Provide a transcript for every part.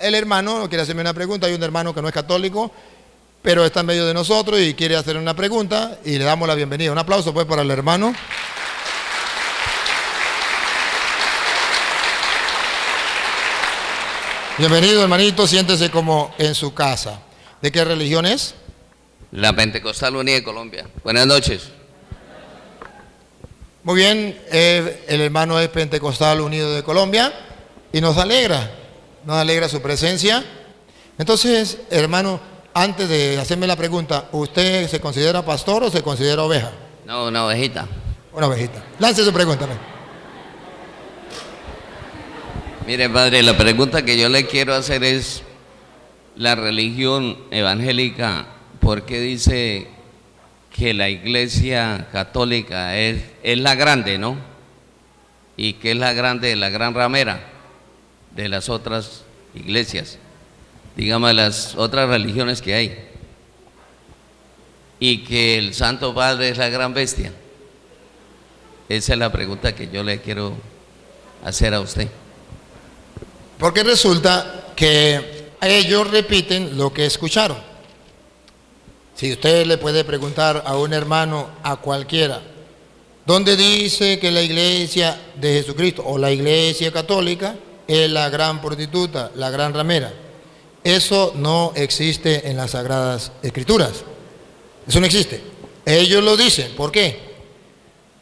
el hermano quiere hacerme una pregunta. Hay un hermano que no es católico, pero está en medio de nosotros y quiere hacer una pregunta y le damos la bienvenida. Un aplauso pues para el hermano. Bienvenido, hermanito, siéntese como en su casa. ¿De qué religión es? La Pentecostal Unida de Colombia. Buenas noches. Muy bien, el hermano es Pentecostal Unido de Colombia y nos alegra su presencia. Entonces, hermano, antes de hacerme la pregunta, ¿usted se considera pastor o se considera oveja? No, una ovejita. Una ovejita. Lance su pregunta. Mire, padre, la pregunta que yo le quiero hacer es, la religión evangélica, ¿por qué dice que la iglesia católica es la grande, ¿no? Y que es la grande, la gran ramera de las otras iglesias, digamos, de las otras religiones que hay? Y que el Santo Padre es la gran bestia. Esa es la pregunta que yo le quiero hacer a usted. Porque resulta que ellos repiten lo que escucharon. Si usted le puede preguntar a un hermano, a cualquiera, ¿dónde dice que la iglesia de Jesucristo o la iglesia católica es la gran prostituta, la gran ramera? Eso no existe en las Sagradas Escrituras. Eso no existe. Ellos lo dicen. ¿Por qué?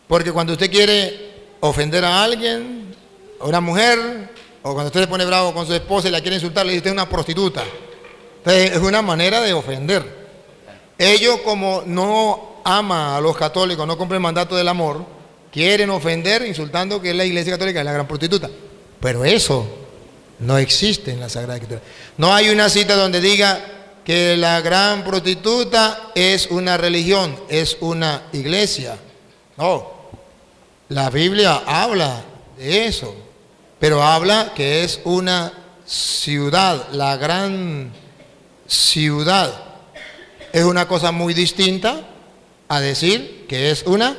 Porque cuando usted quiere ofender a alguien, a una mujer, o cuando usted se pone bravo con su esposa y la quiere insultar, le dice usted es una prostituta. Entonces, es una manera de ofender. Ellos, como no aman a los católicos, no cumplen el mandato del amor, quieren ofender insultando que la iglesia católica es la gran prostituta. Pero eso no existe en la Sagrada Escritura. No hay una cita donde diga que la gran prostituta es una religión, es una iglesia. No, la Biblia habla de eso, pero habla que es una ciudad, la gran ciudad. Es una cosa muy distinta a decir que es una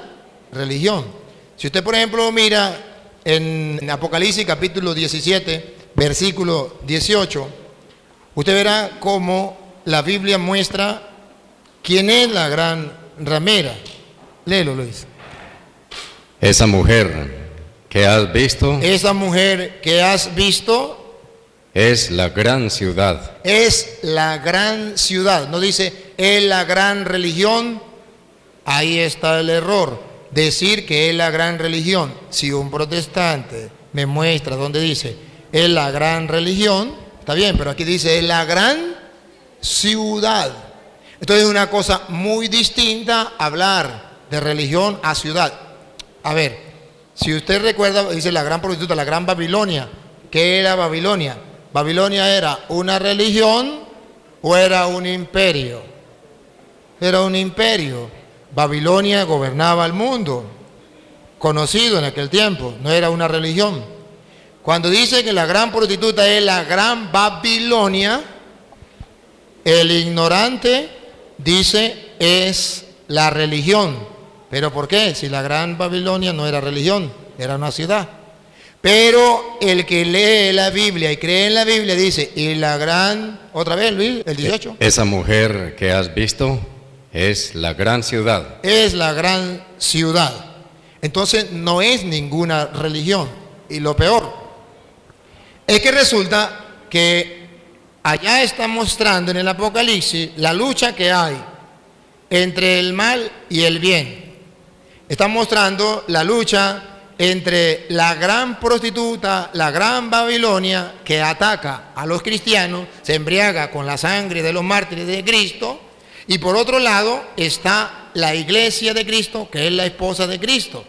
religión. Si usted, por ejemplo, mira en Apocalipsis capítulo 17, versículo 18, usted verá cómo la Biblia muestra quién es la gran ramera. Léelo, Luis. Esa mujer que has visto. Esa mujer que has visto. Es la gran ciudad. Es la gran ciudad. No dice, es la gran religión. Ahí está el error. Decir que es la gran religión. Si un protestante me muestra donde dice, es la gran religión, está bien, pero aquí dice, es la gran ciudad. Entonces es una cosa muy distinta hablar de religión a ciudad. A ver, si usted recuerda, dice la gran prostituta, la gran Babilonia. ¿Qué era Babilonia? ¿Babilonia era una religión o era un imperio? Era un imperio. Babilonia gobernaba el mundo, conocido en aquel tiempo, no era una religión. Cuando dice que la gran prostituta es la gran Babilonia, el ignorante dice es la religión. ¿Pero por qué? Si la gran Babilonia no era religión, era una ciudad. Pero el que lee la Biblia y cree en la Biblia dice, y la gran, otra vez Luis, el 18. Esa mujer que has visto es la gran ciudad. Es la gran ciudad. Entonces no es ninguna religión. Y lo peor es que resulta que allá está mostrando en el Apocalipsis la lucha que hay entre el mal y el bien. Está mostrando la lucha entre la gran prostituta, la gran Babilonia, que ataca a los cristianos, se embriaga con la sangre de los mártires de Cristo, y por otro lado está la iglesia de Cristo, que es la esposa de Cristo.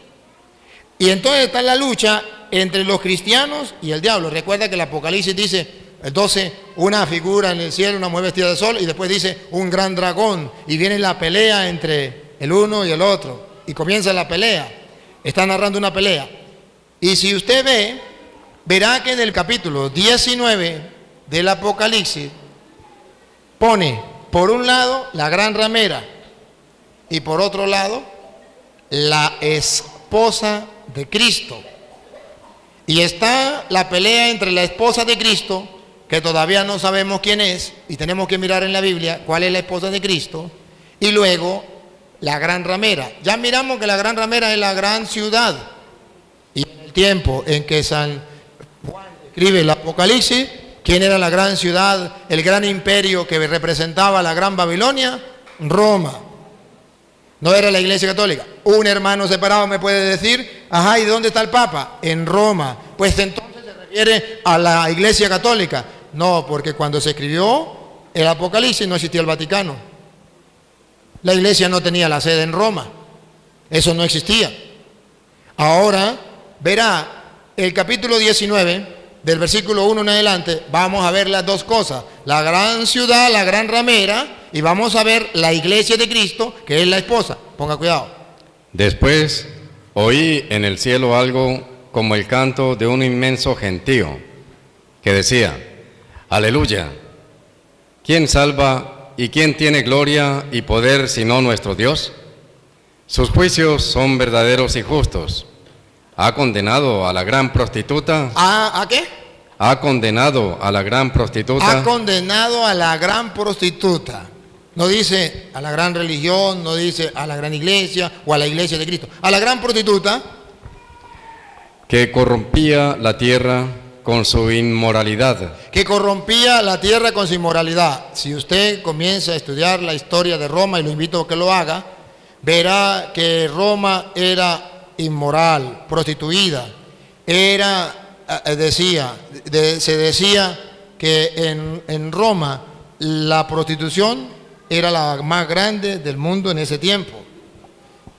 Y entonces está la lucha entre los cristianos y el diablo. Recuerda que el Apocalipsis dice, el 12, una figura en el cielo, una mujer vestida de sol, y después dice un gran dragón, y viene la pelea entre el uno y el otro, y comienza la pelea. Está narrando una pelea. Y si usted ve, verá que en el capítulo 19 del Apocalipsis pone por un lado la gran ramera y por otro lado la esposa de Cristo. Y está la pelea entre la esposa de Cristo, que todavía no sabemos quién es, y tenemos que mirar en la Biblia cuál es la esposa de Cristo, y luego la gran ramera. Ya miramos que la gran ramera es la gran ciudad, y en el tiempo en que San Juan escribe el Apocalipsis, ¿quién era la gran ciudad, el gran imperio que representaba la gran Babilonia? Roma. No era la Iglesia Católica. Un hermano separado me puede decir, ajá, ¿y dónde está el Papa? En Roma. Pues entonces se refiere a la Iglesia Católica. No, porque cuando se escribió el Apocalipsis no existía el Vaticano. La Iglesia no tenía la sede en Roma. Eso no existía. Ahora verá el capítulo 19, del versículo 1 en adelante, vamos a ver las dos cosas. La gran ciudad, la gran ramera, y vamos a ver la iglesia de Cristo, que es la esposa. Ponga cuidado. Después oí en el cielo algo como el canto de un inmenso gentío, que decía: Aleluya, ¿quién salva y quién tiene gloria y poder sino nuestro Dios? Sus juicios son verdaderos y justos. Ha condenado a la gran prostituta. ¿A qué? Ha condenado a la gran prostituta. Ha condenado a la gran prostituta. No dice a la gran religión, no dice a la gran iglesia o a la iglesia de Cristo. A la gran prostituta que corrompía la tierra con su inmoralidad. Que corrompía la tierra con su inmoralidad. Si usted comienza a estudiar la historia de Roma, y lo invito a que lo haga, verá que Roma era inmoral, prostituida. Se decía que en Roma la prostitución era la más grande del mundo en ese tiempo.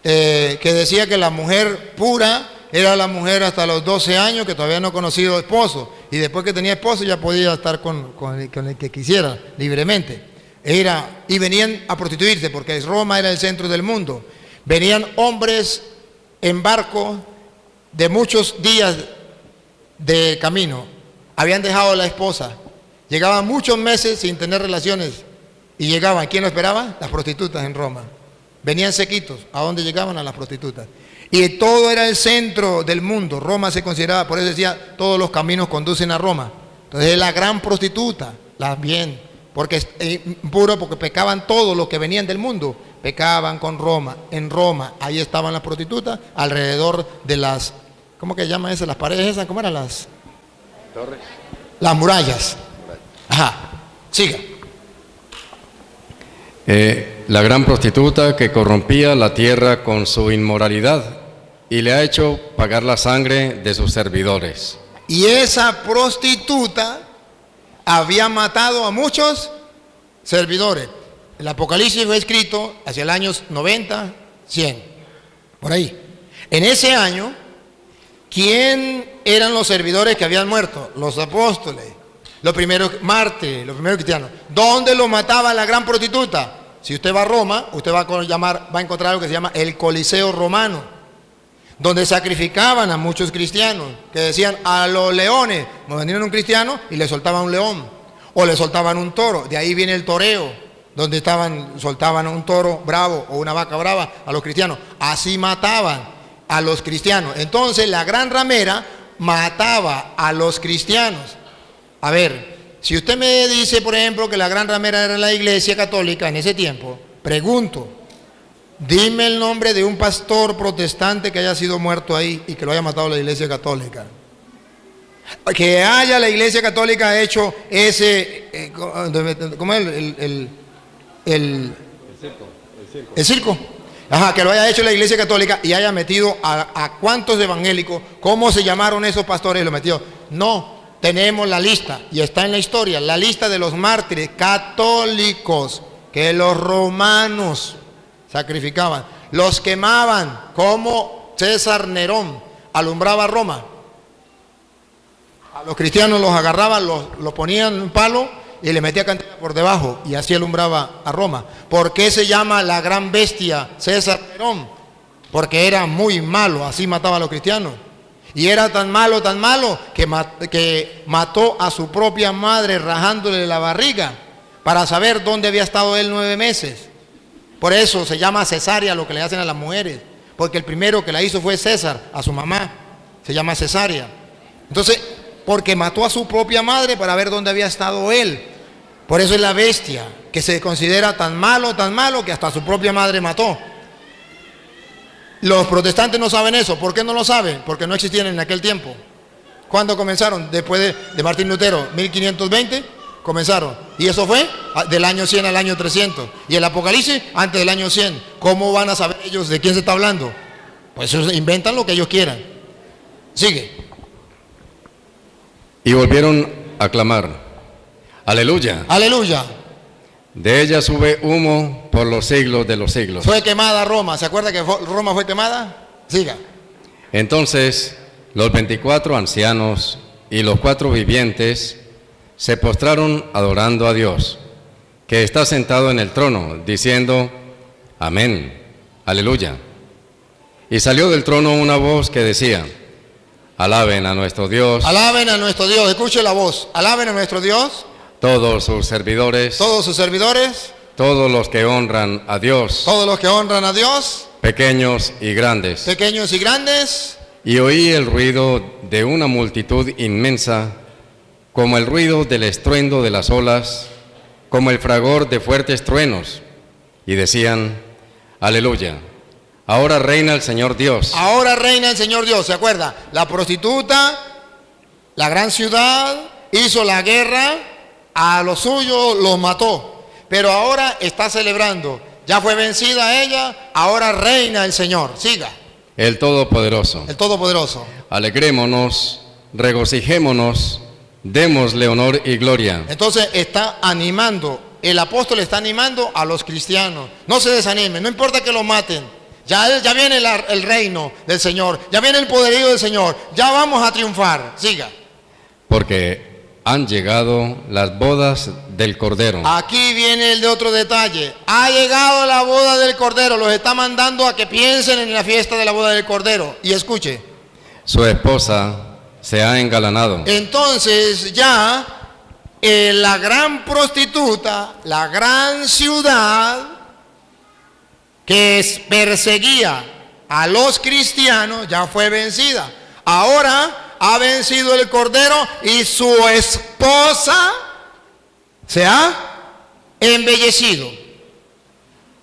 Que decía que la mujer pura era la mujer hasta los 12 años que todavía no ha conocido esposo, y después que tenía esposo ya podía estar con el que quisiera libremente. Y venían a prostituirse porque Roma era el centro del mundo. Venían hombres en barco de muchos días de camino, habían dejado a la esposa, llegaban muchos meses sin tener relaciones, y llegaban, ¿quién lo esperaba? Las prostitutas en Roma. Venían sequitos. ¿A dónde llegaban? A las prostitutas. Y todo era el centro del mundo. Roma se consideraba, por eso decía, todos los caminos conducen a Roma. Entonces la gran prostituta, porque pecaban todos los que venían del mundo, pecaban con Roma. En Roma, ahí estaban las prostitutas, alrededor de las, ¿cómo que llaman esas? Las paredes esas, ¿cómo eran las? Torres. Las murallas. Ajá, siga. La gran prostituta que corrompía la tierra con su inmoralidad y le ha hecho pagar la sangre de sus servidores. Y esa prostituta había matado a muchos servidores. El Apocalipsis fue escrito hacia el año 90, 100, por ahí. En ese año, ¿quién eran los servidores que habían muerto? Los apóstoles, los primeros mártires, los primeros cristianos. ¿Dónde lo mataba la gran prostituta? Si usted va a Roma, usted va a encontrar algo que se llama el Coliseo Romano, donde sacrificaban a muchos cristianos, que decían a los leones, venían un cristiano y le soltaban un león, o le soltaban un toro. De ahí viene el toreo, donde soltaban un toro bravo o una vaca brava a los cristianos. Así mataban a los cristianos. Entonces la gran ramera mataba a los cristianos. A ver, si usted me dice, por ejemplo, que la gran ramera era la iglesia católica en ese tiempo, pregunto, dime el nombre de un pastor protestante que haya sido muerto ahí y que lo haya matado la iglesia católica. Que haya la iglesia católica hecho ese, ¿cómo es? El circo. Ajá, que lo haya hecho la iglesia católica y haya metido a cuántos evangélicos, ¿cómo se llamaron esos pastores y lo metió? No. Tenemos la lista, y está en la historia, la lista de los mártires católicos que los romanos sacrificaban, los quemaban, como César Nerón alumbraba Roma. A los cristianos los agarraban, los ponían en un palo y le metía candela por debajo, y así alumbraba a Roma. ¿Por qué se llama la gran bestia César Nerón? Porque era muy malo, así mataba a los cristianos. Y era tan malo que mató a su propia madre rajándole la barriga para saber dónde había estado él 9 meses. Por eso se llama cesárea lo que le hacen a las mujeres, porque el primero que la hizo fue César, a su mamá, se llama cesárea. Entonces, porque mató a su propia madre para ver dónde había estado él. Por eso es la bestia, que se considera tan malo, que hasta su propia madre mató. Los protestantes no saben eso. ¿Por qué no lo saben? Porque no existían en aquel tiempo. ¿Cuándo comenzaron? Después de Martín Lutero, 1520, comenzaron. Y eso fue del año 100 al año 300. Y el Apocalipsis antes del año 100. ¿Cómo van a saber ellos de quién se está hablando? Pues ellos inventan lo que ellos quieran. Sigue. Y volvieron a clamar: aleluya. Aleluya. De ella sube humo por los siglos de los siglos. Fue quemada Roma. ¿Se acuerda que Roma fue quemada? Siga. Entonces los 24 ancianos y los 4 vivientes se postraron adorando a Dios, que está sentado en el trono, diciendo: amén, aleluya. Y salió del trono una voz que decía: alaben a nuestro Dios. Alaben a nuestro Dios. Escuche la voz. Alaben a nuestro Dios. Todos sus servidores. Todos sus servidores. Todos los que honran a Dios. Todos los que honran a Dios. Pequeños y grandes. Pequeños y grandes. Y oí el ruido de una multitud inmensa, como el ruido del estruendo de las olas, como el fragor de fuertes truenos. Y decían: aleluya. Ahora reina el Señor Dios. Ahora reina el Señor Dios. ¿Se acuerda? La prostituta, la gran ciudad, hizo la guerra, a los suyos los mató. Pero ahora está celebrando. Ya fue vencida ella, ahora reina el Señor. Siga. El Todopoderoso. El Todopoderoso. Alegrémonos, regocijémonos, démosle honor y gloria. Entonces está animando, el apóstol está animando a los cristianos. No se desanimen, no importa que lo maten. Ya viene el reino del Señor, ya viene el poderío del Señor, ya vamos a triunfar. Siga. Porque han llegado las bodas del Cordero. Aquí viene el de otro detalle. Ha llegado la boda del Cordero. Los está mandando a que piensen en la fiesta de la boda del Cordero. Y escuche. Su esposa se ha engalanado. Entonces ya la gran prostituta, la gran ciudad que perseguía a los cristianos, ya fue vencida. Ahora ha vencido el Cordero y su esposa se ha embellecido.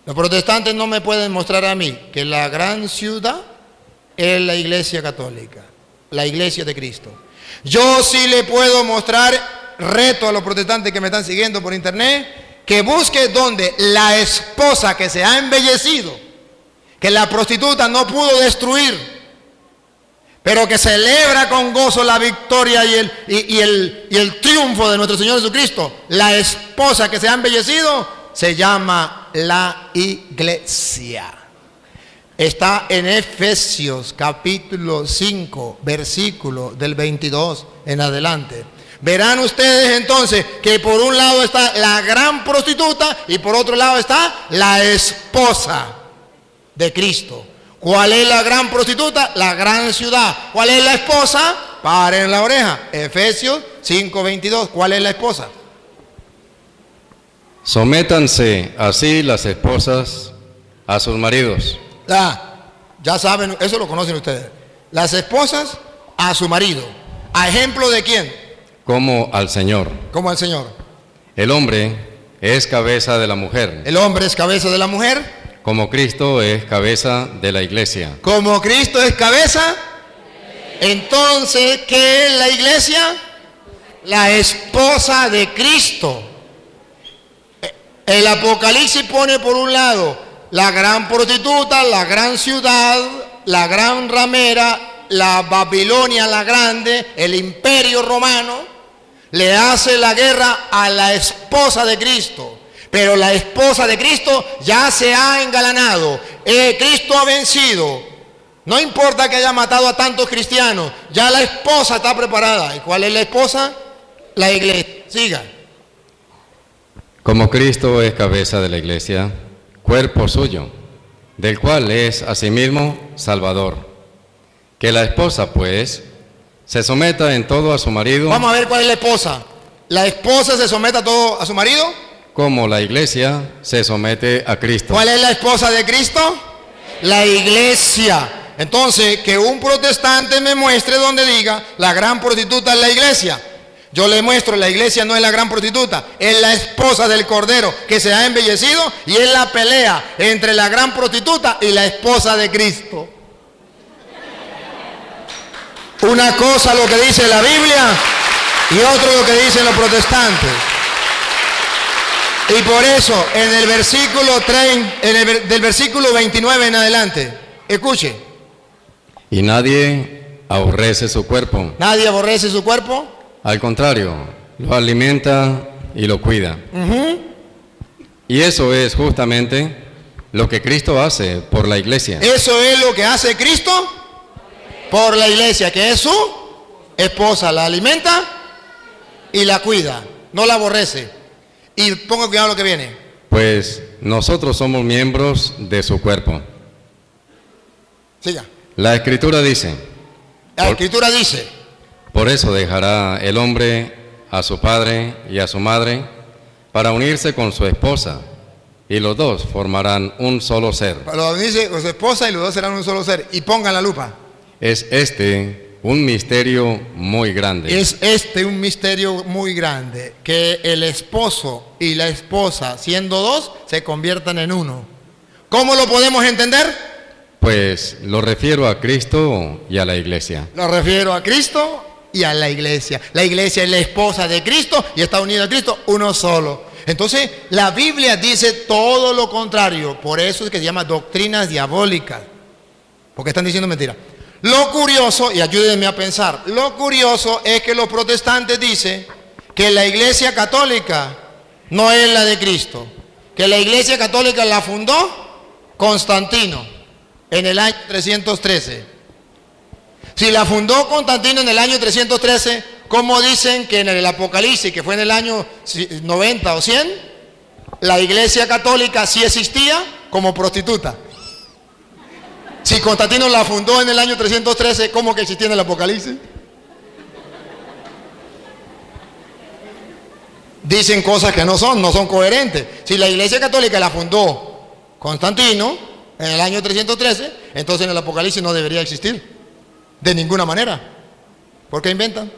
Los protestantes no me pueden mostrar a mí que la gran ciudad es la Iglesia Católica, la Iglesia de Cristo. Yo sí le puedo mostrar, reto a los protestantes que me están siguiendo por internet, que busque donde la esposa que se ha embellecido, que la prostituta no pudo destruir, pero que celebra con gozo la victoria y el triunfo de nuestro Señor Jesucristo. La esposa que se ha embellecido se llama la Iglesia. Está en Efesios capítulo 5, versículo del 22 en adelante. Verán ustedes entonces que por un lado está la gran prostituta y por otro lado está la esposa de Cristo. ¿Cuál es la gran prostituta? La gran ciudad. ¿Cuál es la esposa? Paren la oreja. Efesios 5:22. ¿Cuál es la esposa? Sométanse así las esposas a sus maridos. Ya saben, eso lo conocen ustedes. Las esposas a su marido. ¿A ejemplo de quién? Como al Señor. Como al Señor. El hombre es cabeza de la mujer. El hombre es cabeza de la mujer. Como Cristo es cabeza de la iglesia. Como Cristo es cabeza, entonces, ¿qué es la iglesia? La esposa de Cristo. El Apocalipsis pone por un lado la gran prostituta, la gran ciudad, la gran ramera, la Babilonia la grande, el imperio romano, le hace la guerra a la esposa de Cristo. Pero la esposa de Cristo ya se ha engalanado. Cristo ha vencido. No importa que haya matado a tantos cristianos, ya la esposa está preparada. ¿Y cuál es la esposa? La iglesia. Siga. Como Cristo es cabeza de la iglesia, cuerpo suyo, del cual es asimismo Salvador. Que la esposa, pues, se someta en todo a su marido. Vamos a ver cuál es la esposa. ¿La esposa se somete a todo a su marido? Como la iglesia se somete a Cristo. ¿Cuál es la esposa de Cristo? La iglesia. Entonces, que un protestante me muestre donde diga la gran prostituta es la iglesia. Yo le muestro, la iglesia no es la gran prostituta, es la esposa del Cordero que se ha embellecido y es la pelea entre la gran prostituta y la esposa de Cristo. Una cosa lo que dice la Biblia y otro lo que dicen los protestantes. Y por eso, en el versículo 30, del versículo 29 en adelante, escuche. Y nadie aborrece su cuerpo. Nadie aborrece su cuerpo. Al contrario, lo alimenta y lo cuida. Y eso es justamente lo que Cristo hace por la iglesia. Eso es lo que hace Cristo por la iglesia, que es su esposa. La alimenta y la cuida, no la aborrece. Y ponga cuidado lo que viene. Pues nosotros somos miembros de su cuerpo. Siga. La Escritura dice. La Escritura dice. Por eso dejará el hombre a su padre y a su madre para unirse con su esposa, y los dos formarán un solo ser. Para unirse con su esposa y los dos serán un solo ser. Y pongan la lupa. Es un misterio muy grande. Es un misterio muy grande, que el esposo y la esposa, siendo dos, se conviertan en uno. ¿Cómo lo podemos entender? Pues lo refiero a Cristo y a la iglesia. Lo refiero a Cristo y a la iglesia. La iglesia es la esposa de Cristo y está unida a Cristo, uno solo. Entonces, la Biblia dice todo lo contrario. Por eso es que se llama doctrinas diabólicas. Porque están diciendo mentiras. Lo curioso, y ayúdenme a pensar, lo curioso es que los protestantes dicen que la iglesia católica no es la de Cristo. Que la iglesia católica la fundó Constantino en el año 313. Si la fundó Constantino en el año 313, ¿cómo dicen que en el Apocalipsis, que fue en el año 90 o 100, la iglesia católica sí existía como prostituta? Si Constantino la fundó en el año 313, ¿cómo que existía en el Apocalipsis? Dicen cosas que no son coherentes. Si la iglesia católica la fundó Constantino en el año 313, entonces en el Apocalipsis no debería existir. De ninguna manera. ¿Por qué inventan?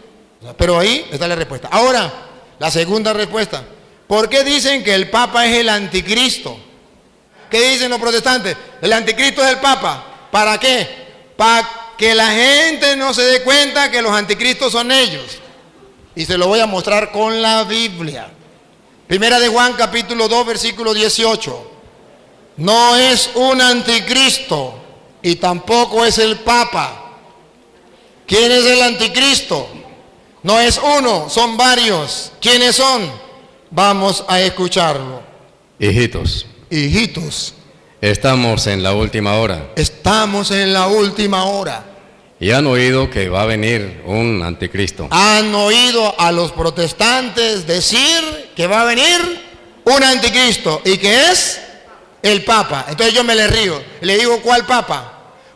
Pero ahí está la respuesta. Ahora, la segunda respuesta. ¿Por qué dicen que el Papa es el anticristo? ¿Qué dicen los protestantes? El anticristo es el Papa. ¿Para qué? Para que la gente no se dé cuenta que los anticristos son ellos. Y se lo voy a mostrar con la Biblia. Primera de Juan, capítulo 2, versículo 18. No es un anticristo y tampoco es el Papa. ¿Quién es el anticristo? No es uno, son varios. ¿Quiénes son? Vamos a escucharlo. Hijitos. Estamos en la última hora. Estamos en la última hora. Y han oído que va a venir un anticristo. Han oído a los protestantes decir que va a venir un anticristo y que es el Papa. Entonces yo me le río. Le digo, ¿cuál Papa?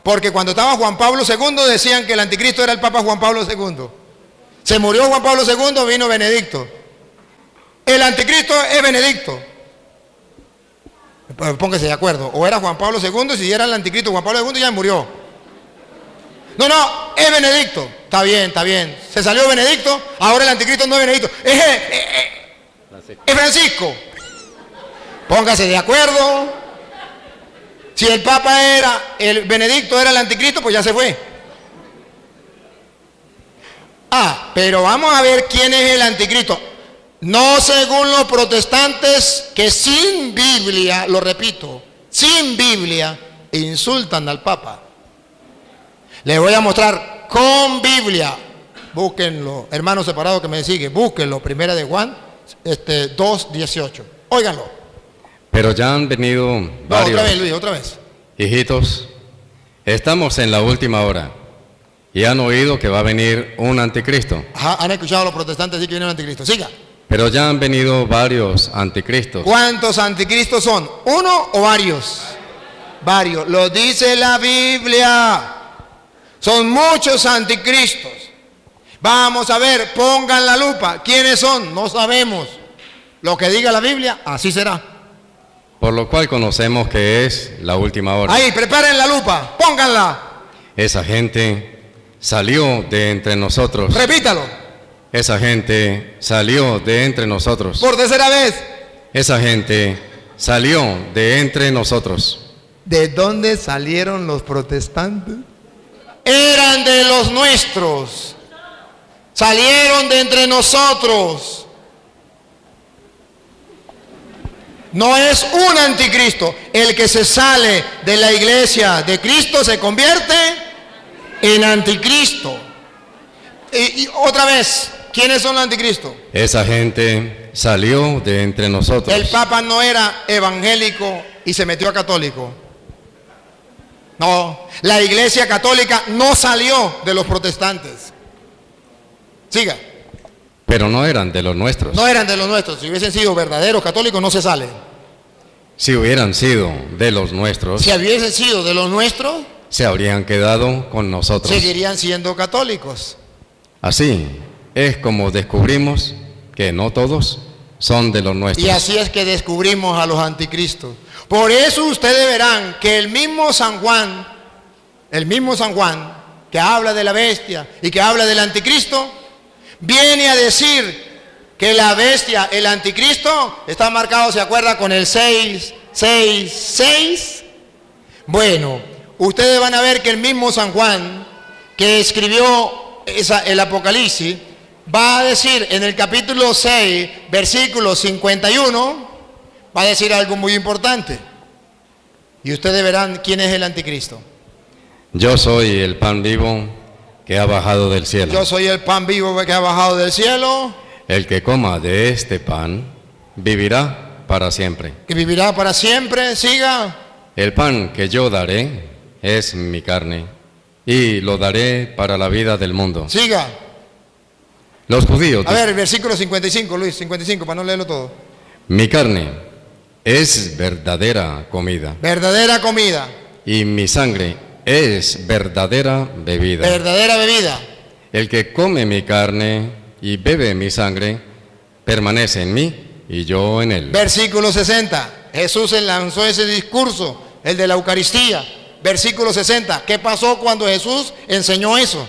Porque cuando estaba Juan Pablo II decían que el anticristo era el Papa Juan Pablo II. Se murió Juan Pablo II, vino Benedicto. El anticristo es Benedicto. Póngase de acuerdo. O era Juan Pablo II, si era el anticristo Juan Pablo II ya murió. No, es Benedicto. Está bien. Se salió Benedicto, ahora el anticristo no es Benedicto. Es Francisco. Póngase de acuerdo. Si el Papa el Benedicto era el anticristo, pues ya se fue. Pero vamos a ver quién es el anticristo. No según los protestantes que sin Biblia, lo repito, sin Biblia, insultan al Papa. Les voy a mostrar con Biblia. Búsquenlo, hermanos separados que me siguen, búsquenlo. Primera de Juan 2:18. Óiganlo. Pero ya han venido varios. Otra vez, Luis, otra vez. Hijitos, estamos en la última hora y han oído que va a venir un anticristo. Ajá, han escuchado a los protestantes decir que viene un anticristo. Siga. Pero ya han venido varios anticristos. ¿Cuántos anticristos son? ¿Uno o varios? Varios. Lo dice la Biblia. Son muchos anticristos. Vamos a ver, pongan la lupa. ¿Quiénes son? No sabemos. Lo que diga la Biblia, así será. Por lo cual conocemos que es la última hora. Ahí, preparen la lupa, pónganla. Esa gente salió de entre nosotros. Repítalo. Esa gente salió de entre nosotros. Por tercera vez. Esa gente salió de entre nosotros. ¿De dónde salieron los protestantes? Eran de los nuestros. Salieron de entre nosotros. No es un anticristo. El que se sale de la iglesia de Cristo se convierte en anticristo. Y otra vez, ¿quiénes son los anticristos? Esa gente salió de entre nosotros. El Papa no era evangélico y se metió a católico. No, la iglesia católica no salió de los protestantes. Siga. Pero no eran de los nuestros. No eran de los nuestros. Si hubiesen sido verdaderos católicos, no se salen. Si hubieran sido de los nuestros, Si hubiesen sido de los nuestros, se habrían quedado con nosotros. seguirían siendo católicos. Así es como descubrimos que no todos son de los nuestros. Y así es que descubrimos a los anticristos. Por eso ustedes verán que el mismo San Juan, que habla de la bestia y que habla del anticristo, viene a decir que la bestia, el anticristo, está marcado, ¿se acuerda? Con el 666. Bueno, ustedes van a ver que el mismo San Juan, que escribió el Apocalipsis, va a decir en el capítulo 6, versículo 51, va a decir algo muy importante. Y ustedes verán quién es el anticristo. Yo soy el pan vivo que ha bajado del cielo. Yo soy el pan vivo que ha bajado del cielo, El que coma de este pan vivirá para siempre. que vivirá para siempre. Siga. El pan que yo daré es mi carne y lo daré para la vida del mundo. Siga. Los judíos, A ver, el versículo 55, Luis, 55, para no leerlo todo. mi carne es verdadera comida Verdadera comida, y mi sangre es verdadera bebida. verdadera bebida. El que come mi carne y bebe mi sangre permanece en mí y yo en él. Versículo 60. Jesús lanzó ese discurso, el de la Eucaristía. Versículo 60. ¿Qué pasó cuando Jesús enseñó eso?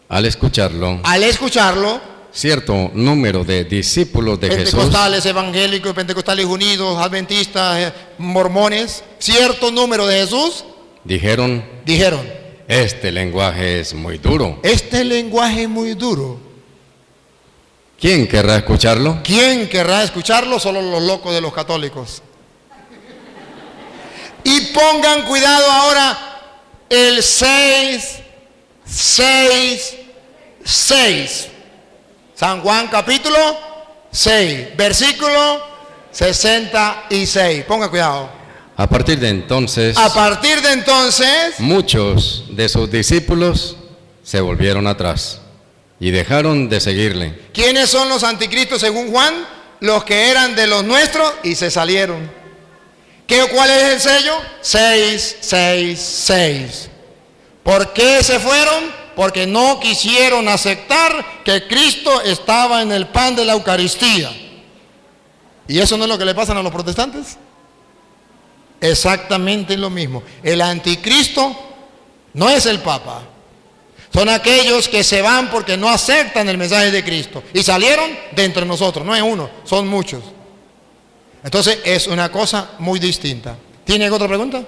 Al escucharlo, Al escucharlo, cierto número de discípulos de Jesús pentecostales, evangélicos, pentecostales unidos, adventistas, mormones, cierto número de Jesús dijeron, este lenguaje es muy duro. este lenguaje es muy duro. ¿Quién querrá escucharlo? ¿Quién querrá escucharlo? Solo los locos de los católicos. Y pongan cuidado ahora, el 666. San Juan capítulo 6, versículo 66. Pongan cuidado. A partir de entonces, A partir de entonces, muchos de sus discípulos se volvieron atrás y dejaron de seguirle. ¿quiénes son los anticristos según Juan? Los que eran de los nuestros y se salieron. ¿Cuál es el sello? 666. ¿Por qué se fueron? Porque no quisieron aceptar que Cristo estaba en el pan de la Eucaristía. ¿Y eso no es lo que le pasan a los protestantes? Exactamente lo mismo. El anticristo no es el Papa. Son aquellos que se van porque no aceptan el mensaje de Cristo. Y salieron de entre nosotros. No es uno, son muchos. Entonces es una cosa muy distinta. ¿Tiene otra pregunta?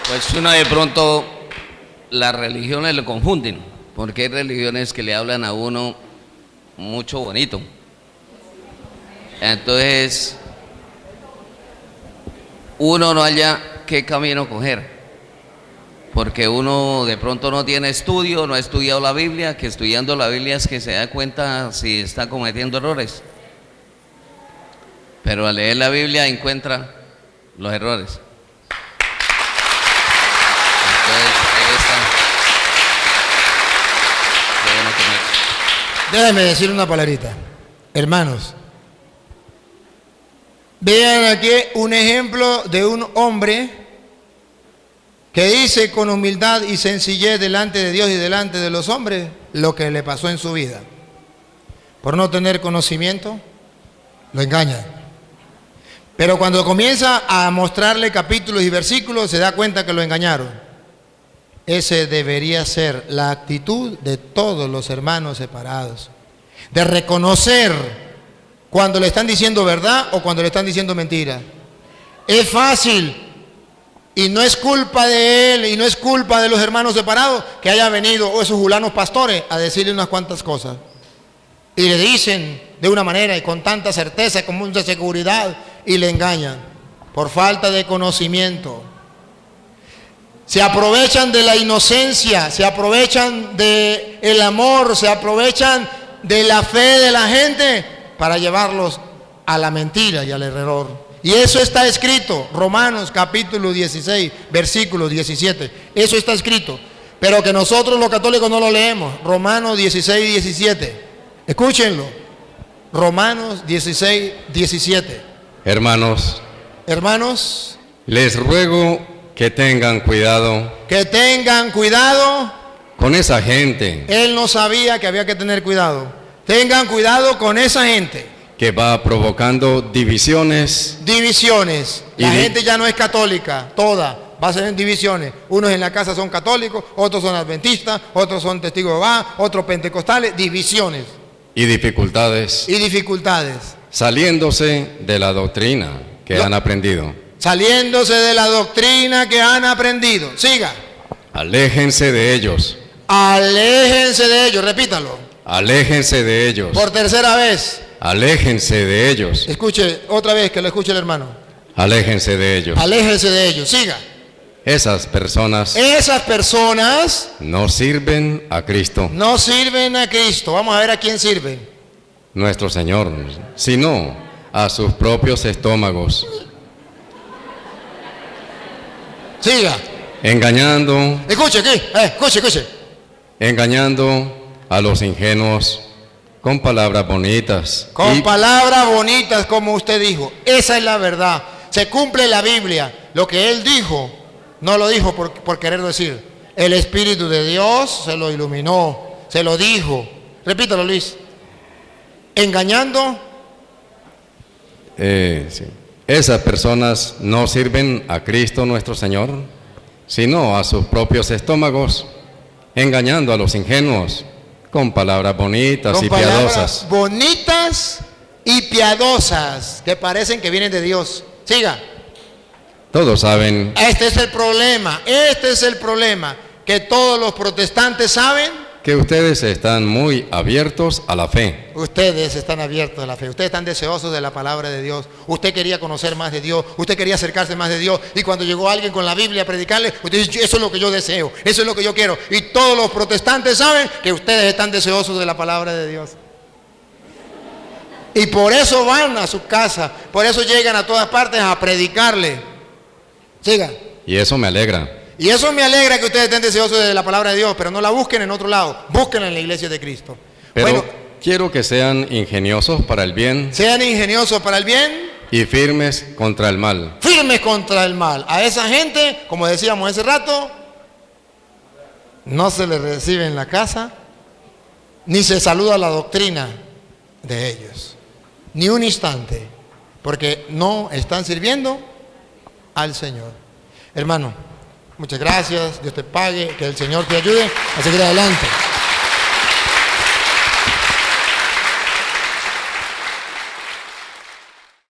Pues uno de pronto las religiones le confunden, porque hay religiones que le hablan a uno mucho bonito. Entonces, uno no halla qué camino coger, porque uno de pronto no tiene estudio, no ha estudiado la Biblia, que estudiando la Biblia es que se da cuenta si está cometiendo errores. Pero al leer la Biblia encuentra los errores. Entonces, ahí está. Qué bueno que Déjame decir una palabrita. Hermanos, vean aquí un ejemplo de un hombre que dice con humildad y sencillez delante de Dios y delante de los hombres lo que le pasó en su vida. Por no tener conocimiento, lo engaña. Pero cuando comienza a mostrarle capítulos y versículos, se da cuenta que lo engañaron. Ese debería ser la actitud de todos los hermanos separados. De reconocer cuando le están diciendo verdad o cuando le están diciendo mentira. Es fácil. Y no es culpa de él y no es culpa de los hermanos separados que haya venido esos julanos pastores a decirle unas cuantas cosas. Y le dicen de una manera y con tanta certeza, con mucha seguridad, y le engañan por falta de conocimiento. Se aprovechan de la inocencia, se aprovechan del amor, se aprovechan de la fe de la gente para llevarlos a la mentira y al error. Y eso está escrito, Romanos capítulo 16, versículo 17. Eso está escrito, pero que nosotros los católicos no lo leemos. Romanos 16, 17. Escúchenlo. Romanos 16, 17. Hermanos, les ruego que tengan cuidado. Que tengan cuidado Con esa gente. Él no sabía que había que tener cuidado. Tengan cuidado con esa gente. Que va provocando divisiones. La gente ya no es católica, toda. Va a ser en divisiones. Unos en la casa son católicos, otros son adventistas, otros son testigos de Jehová, otros pentecostales. Divisiones. Y dificultades. Saliéndose de la doctrina que han aprendido. Siga. Aléjense de ellos. Repítalo. Aléjense de ellos. Por tercera vez. Aléjense de ellos. Escuche otra vez, que lo escuche el hermano. Aléjense de ellos. Siga. Esas personas no sirven a Cristo. Vamos a ver a quién sirven. Nuestro Señor, sino a sus propios estómagos. Siga. Engañando. Escuche. Engañando a los ingenuos con palabras bonitas. Palabras bonitas, como usted dijo. Esa es la verdad. Se cumple la Biblia. Lo que él dijo, no lo dijo por querer decir. El Espíritu de Dios se lo iluminó, se lo dijo. Repítalo, Luis. Engañando. Sí. Esas personas no sirven a Cristo nuestro Señor, sino a sus propios estómagos, engañando a los ingenuos con palabras bonitas y piadosas. Bonitas y piadosas, que parecen que vienen de Dios. Siga. Todos saben. Este es el problema, que todos los protestantes saben que ustedes están muy abiertos a la fe. Ustedes están abiertos a la fe, ustedes están deseosos de la palabra de Dios. Usted quería conocer más de Dios, usted quería acercarse más de Dios, y cuando llegó alguien con la Biblia a predicarle, usted dice, eso es lo que yo deseo, eso es lo que yo quiero. Y todos los protestantes saben que ustedes están deseosos de la palabra de Dios. Y por eso van a su casa, por eso llegan a todas partes a predicarle. Siga. Y eso me alegra. Y eso me alegra, que ustedes estén deseosos de la palabra de Dios, pero no la busquen en otro lado, búsquenla en la iglesia de Cristo. Pero quiero que sean ingeniosos para el bien. Y firmes contra el mal. A esa gente, como decíamos hace rato, no se les recibe en la casa, ni se saluda la doctrina de ellos. Ni un instante, porque no están sirviendo al Señor. Hermano, muchas gracias, Dios te pague, que el Señor te ayude a seguir adelante.